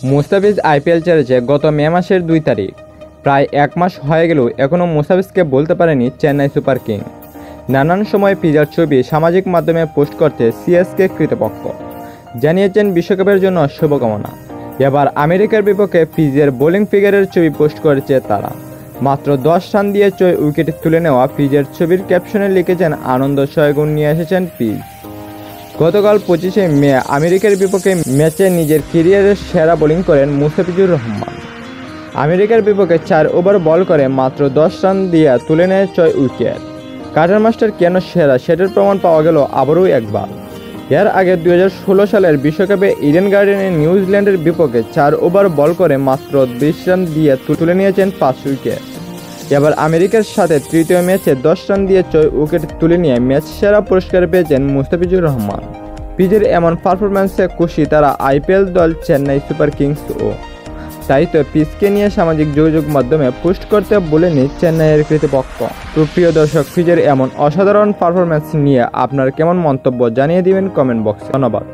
Mustafiz IPL ছেড়েছে গত মে মাসের 2 তারিখ। প্রায় 1 মাস হয়ে গেলেও এখনও মুস্তাফিজকে বলতে পারেনি চেন্নাই সুপার কিং। নানান সময় পিজার ছবি সামাজিক মাধ্যমে পোস্ট করতে সিএসকে কর্তৃপক্ষ জানিয়েছেন বিশ্বকাপের জন্য শুভকামনা। এবার আমেরিকার বিপক্ষে পিজের বোলিং ফিগারের ছবি পোস্ট করেছে তারা। মাত্র 10 রান দিয়ে 6 উইকেট তুলে নেওয়া পিজের ছবির ক্যাপশনে লিখেছেন আনন্দ 6 গুণ নিয়ে এসেছেন পিজ। গতকাল 25শে মে আমেরিকার বিপক্ষে ম্যাচে নিজের ক্যারিয়ারের সেরা বোলিং করেন মুস্তাফিজুর রহমান। আমেরিকার বিপক্ষে 4 ওভার বল করে মাত্র 10 রান দিয়ে তুলে নেয় 6 উইকেট। কাটার মাস্টার কেন সেরা সেটার প্রমাণ পাওয়া গেল আবারও একবার। এর আগে 2016 সালের বিশ্বকাপে ইডেন গার্ডেনে নিউজিল্যান্ডের বিপক্ষে 4 ওভার বল করে মাত্র 20 রান দিয়ে তুলে নিয়েছেন 5 উইকেট। এবার আমেরিকার সাথে তৃতীয় ম্যাচে 10 রান দিয়ে 6 উইকেট তুলে নিয়ে ম্যাচ সেরা পুরস্কার পেয়েছেন মুস্তাফিজুর রহমান। পিজের এমন পারফরম্যান্সে খুশি তারা আইপিএল দল চেন্নাই সুপার কিংসও। তাই তো পিজকে নিয়ে সামাজিক যোগাযোগ মাধ্যমে পোস্ট করতে বলেনি চেন্নাইয়ের কর্তৃপক্ষ। তো প্রিয় দর্শক, পিজের এমন অসাধারণ পারফরম্যান্স নিয়ে আপনার কেমন মন্তব্য জানিয়ে দিবেন কমেন্ট বক্সে। ধন্যবাদ।